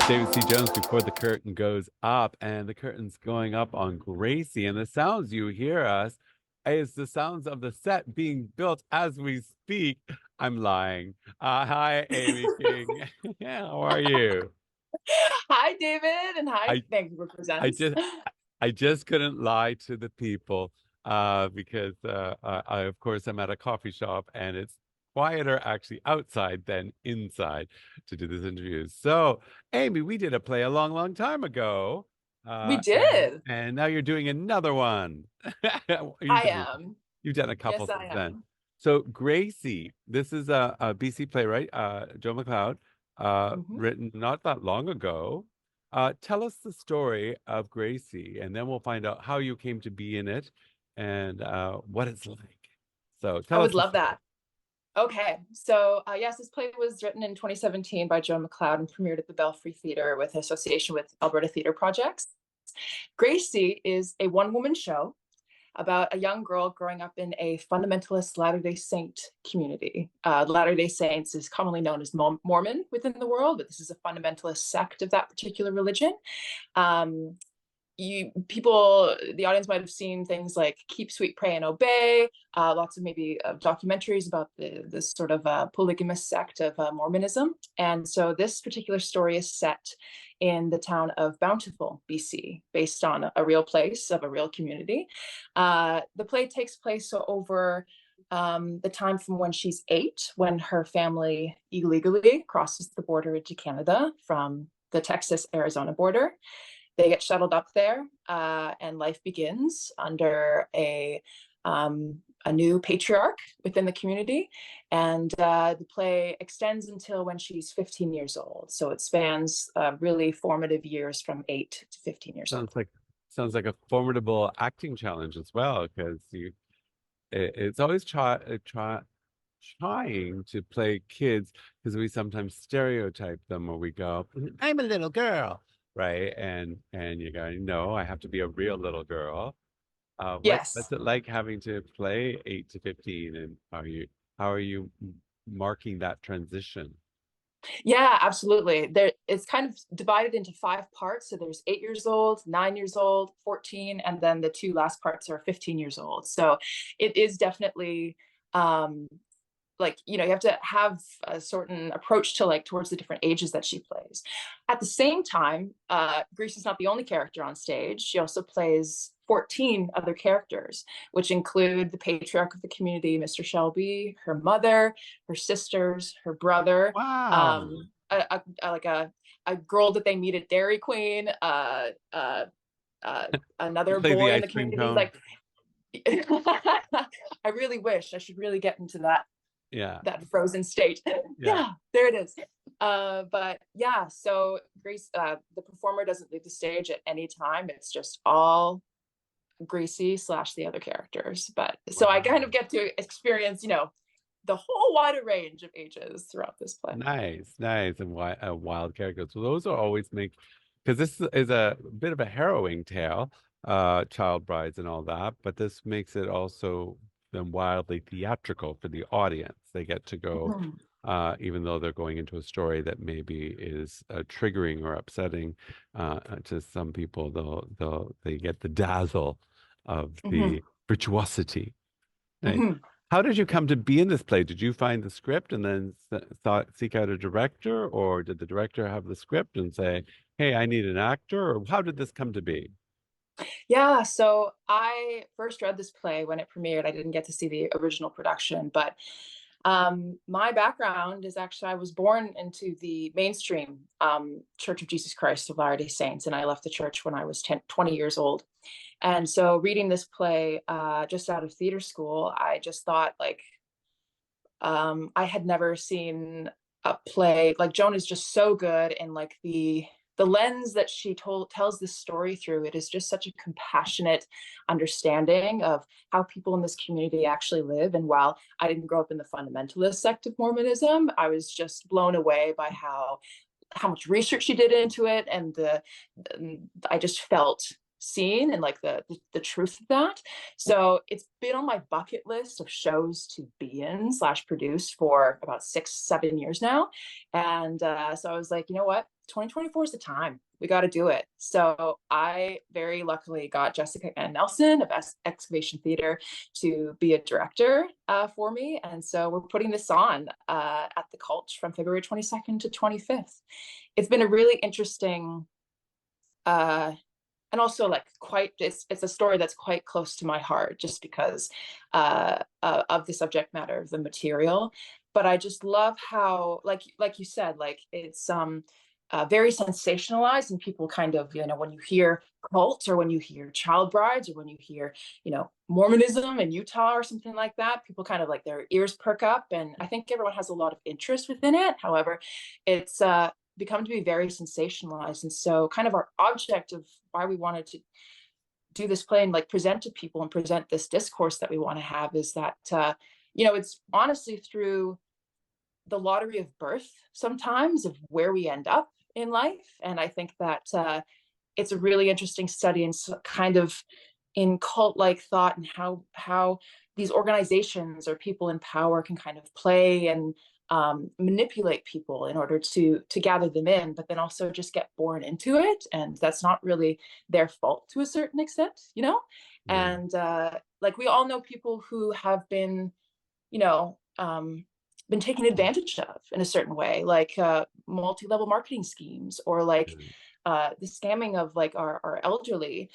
David C. Jones before the curtain goes up, and the curtain's going up on Gracie. And the sounds you hear us is the sounds of the set being built as we speak. I'm lying. Hi, Amy King. How are you? Hi, David, and hi, I Vancouver I Presents. just I just couldn't lie to the people because I of course I'm at a coffee shop and it's quieter actually outside than inside to do this interview. So, Amy, we did a play a long, long time ago, We and did. now you're doing another one. You've I done am. you've done a couple Yes, I since then. am. So, Gracie, this is a BC playwright, Joan MacLeod, hmm written not that long ago. Tell us the story of Gracie, and then we'll find out how you came to be in it and what it's like. So I tell us would the love story. that. Okay, so yes, this play was written in 2017 by Joan MacLeod and premiered at the Fay Theatre with association with Alberta Theatre Projects. Gracie is a one-woman show about a young girl growing up in a fundamentalist Latter-day Saint community. Latter-day Saints is commonly known as Mormon within the world, but this is a fundamentalist sect of that particular religion. Um, the audience might have seen things like Keep Sweet, Pray and Obey, lots of maybe documentaries about this sort of polygamous sect of Mormonism. And so this particular story is set in the town of Bountiful, BC, based on a real place of a real community. The play takes place over the time from when she's 8, when her family illegally crosses the border into Canada from the Texas-Arizona border. They get shuttled up there, and life begins under a new patriarch within the community. And the play extends until when she's 15 years old. So it spans really formative years from 8 to 15 years old. Sounds like a formidable acting challenge as well, because it's always trying to play kids because we sometimes stereotype them or we go, I'm a little girl, right? And you're going, no, I have to be a real little girl. What's Yes. it like having to play 8 to 15, and how are you marking that transition? Yeah, absolutely. It's kind of divided into 5 parts. So there's 8 years old, 9 years old, 14, and then the 2 last parts are 15 years old. So it is definitely um, like, you have to have a certain approach to towards the different ages that she plays. At the same time, Grace is not the only character on stage. She also plays 14 other characters, which include the patriarch of the community, Mr. Shelby, her mother, her sisters, her brother, Wow. like a girl that they meet at Dairy Queen, You another play the boy in ice the cream community. cone. I really wish I should really get into Yeah. that frozen state. Yeah. Yeah, there it is. But yeah, so Grace, the performer doesn't leave the stage at any time. It's just all Gracie / the other characters. But so I kind Wow. of get to experience, the whole wider range of ages throughout this play. Nice, nice, and wild characters. So those are always make because this is a bit of a harrowing tale, child brides and all that, but this makes it also then wildly theatrical for the audience. They get to go, Mhm. even though they're going into a story that maybe is triggering or upsetting to some people, they get the dazzle of Mhm. the virtuosity. Nice. Mhm. How did you come to be in this play? Did you find the script and then seek out a director, or did the director have the script and say, "Hey, I need an actor," or how did this come to be? Yeah, so I first read this play when it premiered. I didn't get to see the original production, but my background is actually I was born into the mainstream Church of Jesus Christ of Latter-day Saints, and I left the church when I was 20 years old. And so reading this play just out of theater school, I just thought I had never seen a play like Joan is just so good, and the lens that she tells this story through, it is just such a compassionate understanding of how people in this community actually live. And while I didn't grow up in the fundamentalist sect of Mormonism, I was just blown away by how much research she did into it, and I just felt seen and the truth of that. So it's been on my bucket list of shows to be in / produce for about 6-7 years now. And so I was like, you know what, 2024 is the time. We got to do it. So I very luckily got Jessica and Nelson of Excavation Theatre to be a director for me. And so we're putting this on at the Cult from February 22nd to 25th. It's been a really interesting and also like it's a story that's quite close to my heart just because of the subject matter of the material. But I just love how, like you said, like it's very sensationalized, and people kind of, when you hear cult or when you hear child brides or when you hear, Mormonism in Utah or something like that, people kind of like their ears perk up. And I think everyone has a lot of interest within it. However, it's become to be very sensationalized. And so kind of our object of why we wanted to do this play and like present to people and present this discourse that we want to have is that, it's honestly through the lottery of birth sometimes of where we end up in life. And I think that it's a really interesting study and kind of in cult-like thought, and how these organizations or people in power can kind of play and manipulate people in order to gather them in, but then also just get born into it, and that's not really their fault to a certain extent, And like we all know people who have been, been taken advantage of in a certain way, like multi-level marketing schemes, or like the scamming of like our elderly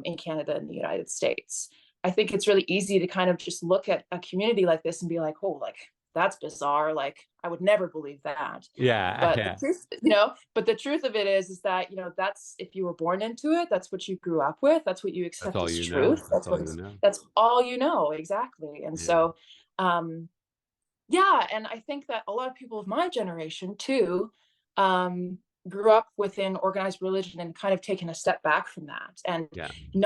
in Canada and the United States. I think it's really easy to kind of just look at a community like this and be like, oh, like that's bizarre. Like I would never believe that. Yeah. But the truth, but the truth of it is that, that's, if you were born into it, that's what you grew up with. That's what you That's accept all as you know. truth. That's all you know. That's all you know. Exactly. And so, yeah, and I think that a lot of people of my generation too grew up within organized religion and kind of taken a step back from that. And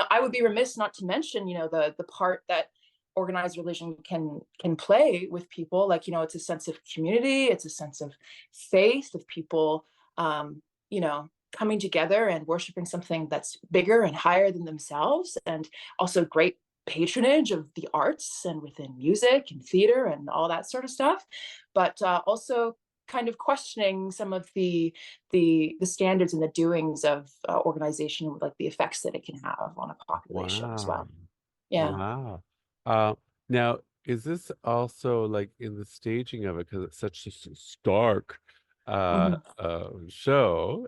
I would be remiss not to mention, the part that organized religion can play with people. Like, it's a sense of community, it's a sense of faith, of people, coming together and worshiping something that's bigger and higher than themselves, and also great patronage of the arts and within music and theater and all that sort of stuff, but also kind of questioning some of the standards and the doings of organization, with like the effects that it can have on a population as well. Yeah. Wow. Now, is this also like in the staging of it, because it's such a stark show,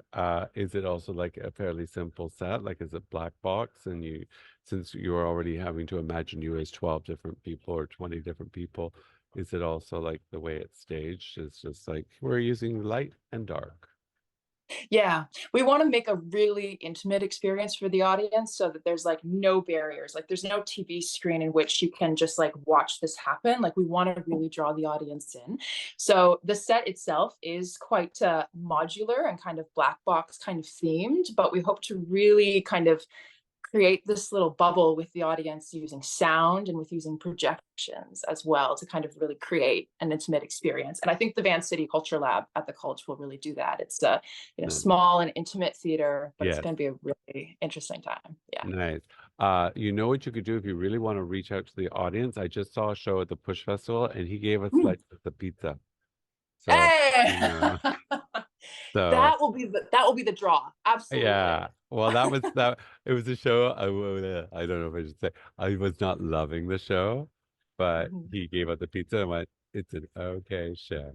is it also like a fairly simple set? Like, is it black box, and since you're already having to imagine you as 12 different people or 20 different people, is it also like the way it's staged is just like we're using light and dark? Yeah, we want to make a really intimate experience for the audience, so that there's like no barriers. Like there's no TV screen in which you can just like watch this happen. Like we want to really draw the audience in. So the set itself is quite modular and kind of black box kind of themed, but we hope to really kind of create this little bubble with the audience using sound and with using projections as well to kind of really create an intimate experience. And I think the Vancity Culture Lab at the College will really do that. It's a small and intimate theater, but it's going to be a really interesting time. Yeah. Nice. You know what you could do if you really want to reach out to the audience? I just saw a show at the Push Festival, and he gave us like the pizza. So, hey! So that will be the draw. Absolutely. Yeah. Well, it was a show. I don't know if I should say I was not loving the show, but he gave us the pizza and went, it's an okay show.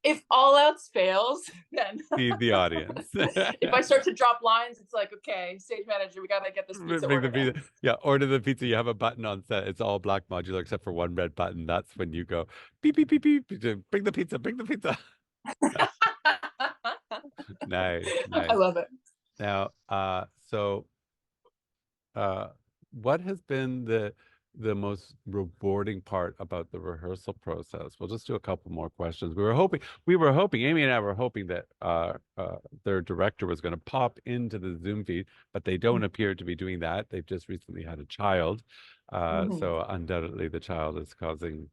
If all else fails, then Feed the audience. If I start to drop lines, it's like, okay, stage manager, we gotta get this pizza Bring the ordered in. pizza. Yeah, order the pizza. You have a button on set. It's all black modular except for one red button. That's when you go beep beep beep beep. Bring the pizza. Bring the pizza. Nice. I love it. Now, what has been the most rewarding part about the rehearsal process? We'll just do a couple more questions. We were hoping, Amy and I were hoping that their director was going to pop into the Zoom feed, but they don't appear to be doing that. They've just recently had a child. So undoubtedly the child is causing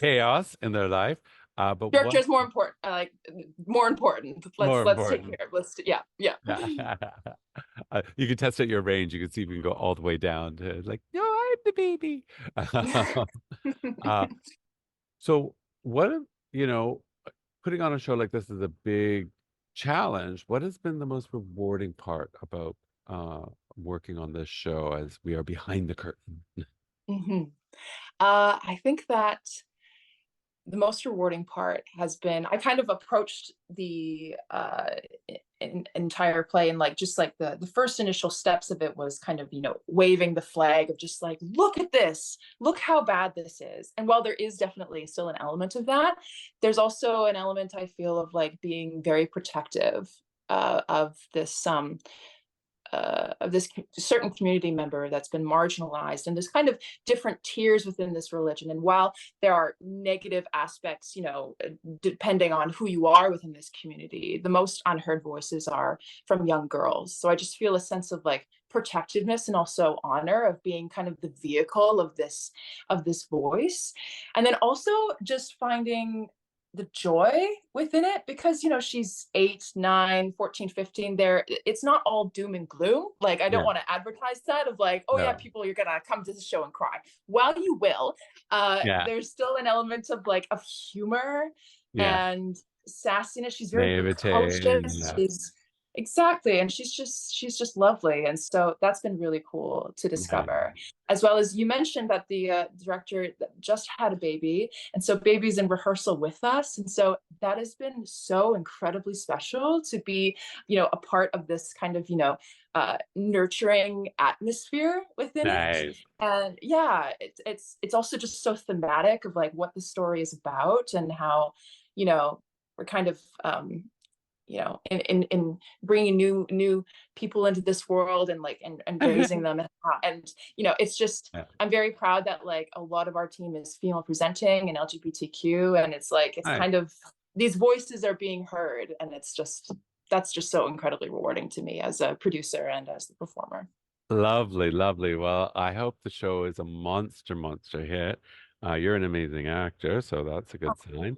chaos in their life. But director is more important. More important. Let's take care. Yeah. You can test out your range. You can see if you can go all the way down to like, no, I'm the baby. So what, putting on a show like this is a big challenge. What has been the most rewarding part about working on this show as we are behind the curtain? Hmm. I think that the most rewarding part has been I kind of approached the entire play and like just like the first initial steps of it was kind of, you know, waving the flag of just like, look at this, look how bad this is. And while there is definitely still an element of that, there's also an element I feel of like being very protective of this certain community member that's been marginalized, and there's kind of different tiers within this religion. And while there are negative aspects, you know, depending on who you are within this community, the most unheard voices are from young girls. So I just feel a sense of like protectiveness and also honor of being kind of the vehicle of this voice. And then also just finding the joy within it, because, you know, she's 8, 9, 14, 15 there. It's not all doom and gloom. Like, I don't Yeah, want to advertise that of like, oh yeah, no, people, you're gonna come to the show and cry. While you will, yeah, there's still an element of like of humor yeah, and sassiness. She's very naivete, precocious. yeah, She's exactly, and she's just lovely. And so that's been really cool to nice. discover. As well as you mentioned that the director just had a baby, and so baby's in rehearsal with us. And so that has been so incredibly special to be, you know, a part of this kind of, you know, nurturing atmosphere within it. Nice. And yeah, it's also just so thematic of like what the story is about and how, you know, we're kind of you know, in bringing new people into this world and like and raising them, and you know, it's just Yeah, I'm very proud that like a lot of our team is female presenting and LGBTQ, and it's like it's nice. kind of these voices are being heard, and it's just that's just so incredibly rewarding to me as a producer and as the performer. Lovely, lovely. Well, I hope the show is a monster hit. You're an amazing actor, so that's a good sign.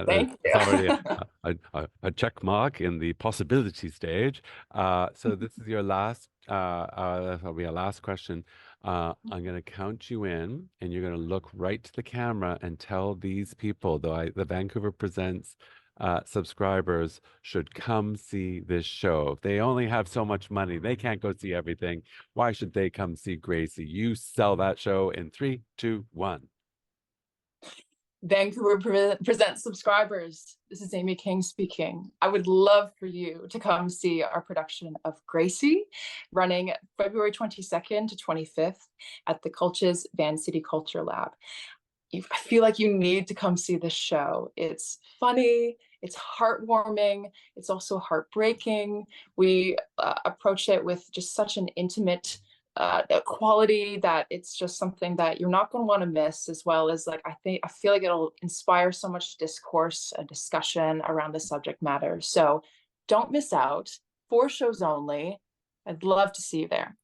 Thank It's already you. a check mark in the possibility stage. So this is your last, that'll be a last question. I'm going to count you in, and you're going to look right to the camera and tell these people, the Vancouver Presents subscribers should come see this show. If they only have so much money, they can't go see everything. Why should they come see Gracie? You sell that show in 3, 2, 1. Vancouver Presents subscribers, this is Amy King speaking. I would love for you to come see our production of Gracie, running February 22nd to 25th at the Culture's Vancity Culture Lab. I feel like you need to come see this show. It's funny, it's heartwarming, it's also heartbreaking. We approach it with just such an intimate quality that it's just something that you're not going to want to miss, as well as like I feel like it'll inspire so much discourse and discussion around the subject matter. So don't miss out. 4 shows only. I'd love to see you there.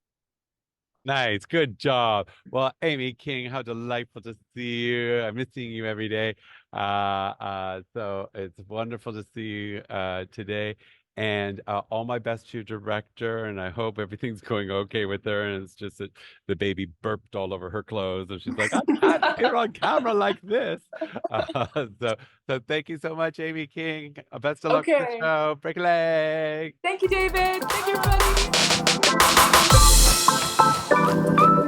Nice, good job. Well, Amy King, how delightful to see you. I miss seeing you every day. So it's wonderful to see you today. And all my best to your director, and I hope everything's going okay with her. And it's just that the baby burped all over her clothes, and she's like, "I can't appear on camera like this." So, so thank you so much, Amy King. Best of luck with the Okay. show. Break a leg. Thank you, David. Thank you, everybody.